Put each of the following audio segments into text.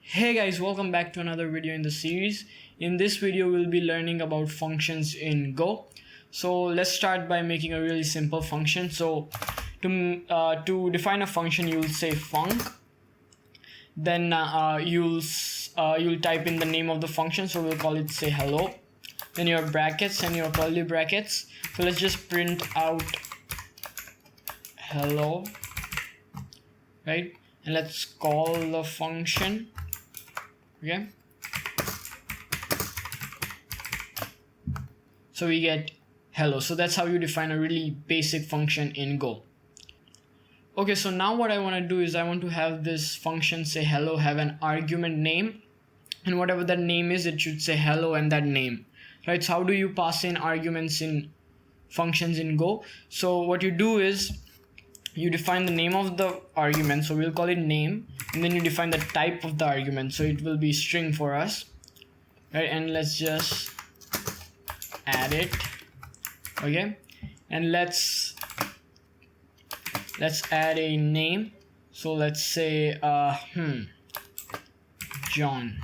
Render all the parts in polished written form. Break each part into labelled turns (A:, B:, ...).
A: Hey guys, welcome back to another video in the series. In this video we'll be learning about functions in Go. So let's start by making a really simple function. So to define a function, you'll say func, then you'll type in the name of the function, so we'll call it say hello, then your brackets and your curly brackets. So let's just print out hello, right? And let's call the function. Okay, so we get hello. So that's how you define a really basic function in Go. Okay, so now what I want to do is I want to have this function say hello have an argument name, and whatever that name is, it should say hello and that name, right? So how do you pass in arguments in functions in Go? So what you do is you define the name of the argument, so we'll call it name, and then you define the type of the argument, so it will be string for us, right? And let's just add it. Okay, and let's add a name, so let's say John.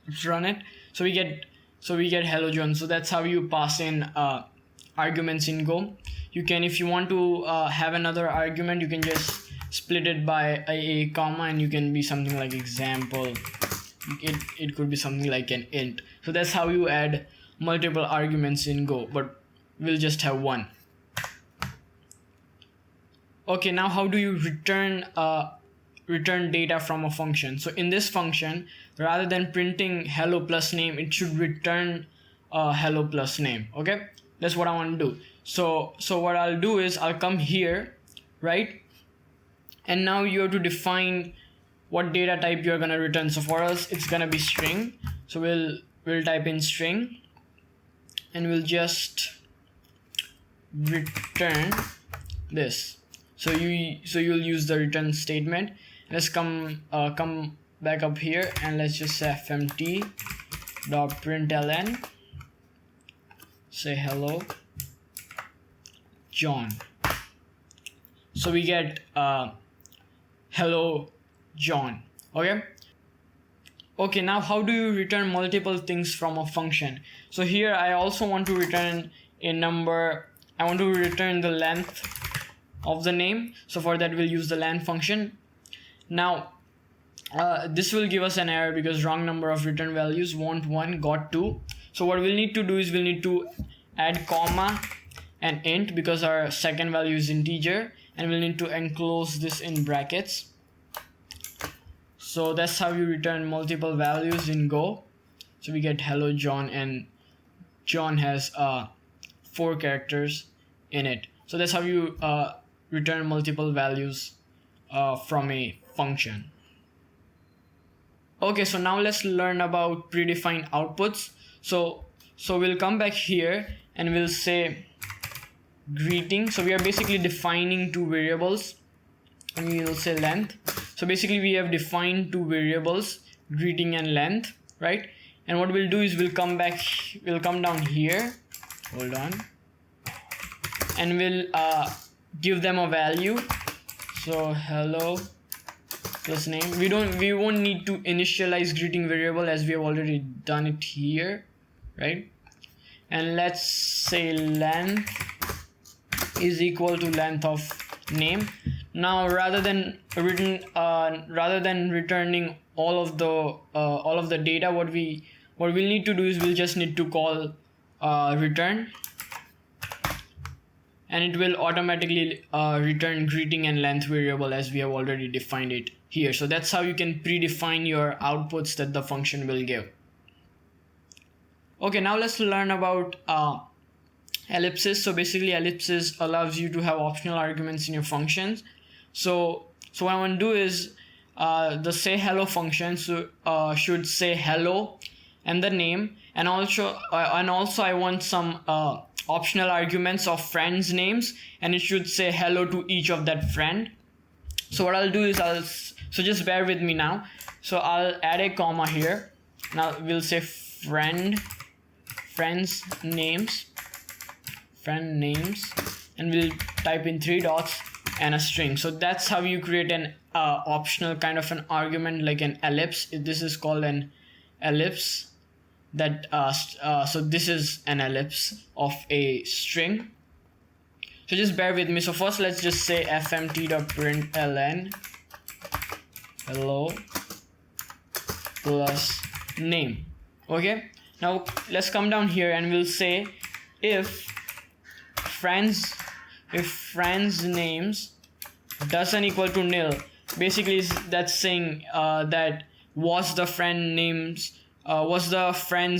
A: Let's run it. So we get hello John. So that's how you pass in arguments in Go. You can, if you want to have another argument, you can just split it by a comma, and you can be something like example. It could be something like an int. So that's how you add multiple arguments in Go, but we'll just have one. Okay, now how do you return data from a function? So in this function, rather than printing hello plus name, it should return hello plus name. Okay, that's what I want to do. So what I'll do is I'll come here, right? And now you have to define what data type you're gonna return. So for us, it's gonna be string. So we'll type in string, and we'll just return this. So you'll use the return statement. Let's come back up here, and let's just say fmt.println say hello John. So we get hello John. Okay, now how do you return multiple things from a function? So here I also want to return a number. I want to return the length of the name, so for that we'll use the len function. Now this will give us an error because wrong number of return values, want 1, got 2. So what we'll need to do is we'll need to add comma and int, because our second value is integer, and we'll need to enclose this in brackets. So that's how you return multiple values in Go. So we get hello John, and John has 4 characters in it. So that's how you return multiple values from a function. Okay, so now let's learn about predefined outputs. So we'll come back here and we'll say greeting. So we are basically defining 2 variables, and we will say length. So basically we have defined 2 variables, greeting and length, right? And what we'll do is we'll come down here, hold on, and we'll give them a value. So hello plus name. We won't need to initialize greeting variable, as we have already done it here, right? And let's say length is equal to length of name. Now rather than returning all of the data, what we'll need to do is we'll just need to call return, and it will automatically return greeting and length variable as we have already defined it here. So that's how you can predefine your outputs that the function will give. Okay, now let's learn about ellipses. So basically ellipses allows you to have optional arguments in your functions. So what I want to do is the say hello function should say hello and the name, and also I want some optional arguments of friends' names, and it should say hello to each of that friend. So what I'll do is so just bear with me now. So I'll add a comma here. Now we'll say friend names, and we'll type in 3 dots and a string. So that's how you create an optional kind of an argument like an ellipse. This is called an ellipse. That so this is an ellipse of a string. So just bear with me. So first let's just say fmt.println hello plus name. Okay, now let's come down here and we'll say if friends names doesn't equal to nil. Basically that's saying that was the friend's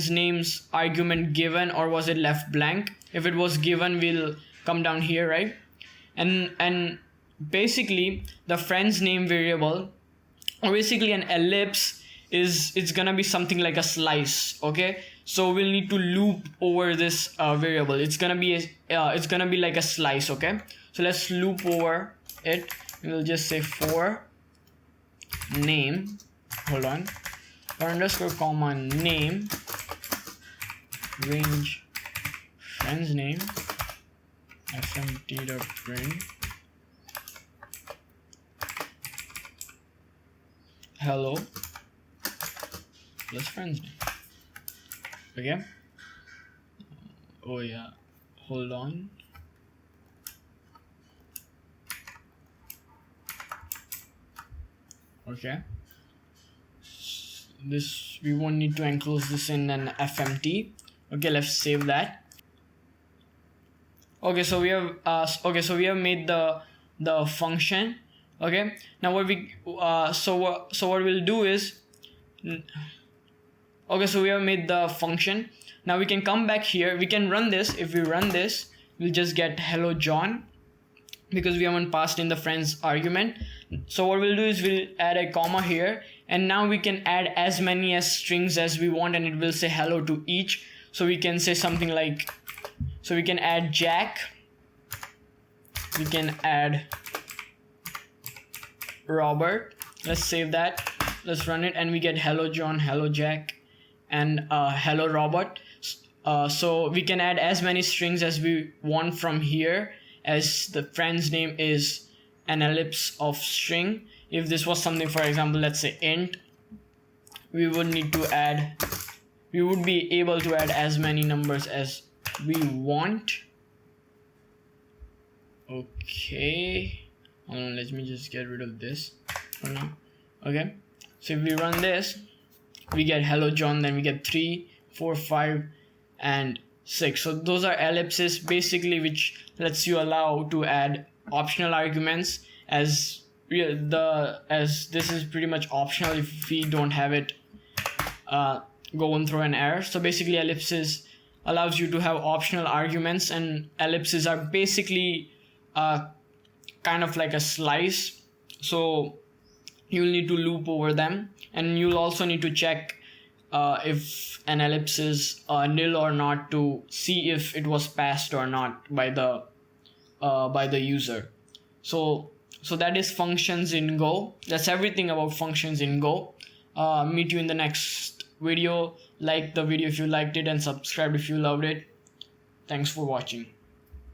A: name's argument given or was it left blank. If it was given, we'll come down here, right? And basically the friend's name variable, or basically an ellipse, it's gonna be something like a slice. Okay, so we'll need to loop over this variable. It's gonna be like a slice. Okay, so let's loop over it. We'll just say for name, hold on, for underscore comma name range friend's name fmt.print hello plus friend's name. Okay, oh yeah, hold on, okay, this we won't need to enclose this in an fmt. Okay, let's save that. Okay, so we have made the function. Okay, now what we so what we'll do is, okay, so we have made the function. Now we can come back here, we can run this. If we run this, we'll just get hello John because we haven't passed in the friend's argument. So what we'll do is we'll add a comma here, and now we can add as many as strings as we want, and it will say hello to each. So we can say something like, so we can add Jack, we can add Robert. Let's save that, let's run it, and we get hello John, hello Jack, and hello Robert. So we can add as many strings as we want from here, as the friend's name is an ellipse of string. If this was something, for example, let's say int, we would need to add, we would be able to add as many numbers as we want. Okay, let me just get rid of this for now. Okay, so if we run this, we get hello John, then we get 3, 4, 5 and 6. So those are ellipses basically, which lets you allow to add optional arguments, as this is pretty much optional if we don't have it going through an error. So basically ellipses allows you to have optional arguments, and ellipses are basically kind of like a slice. So you'll need to loop over them, and you'll also need to check if an ellipse is nil or not to see if it was passed or not by the user. So that is functions in Go. That's everything about functions in Go. Meet you in the next video. Like the video if you liked it, and subscribe if you loved it. Thanks for watching.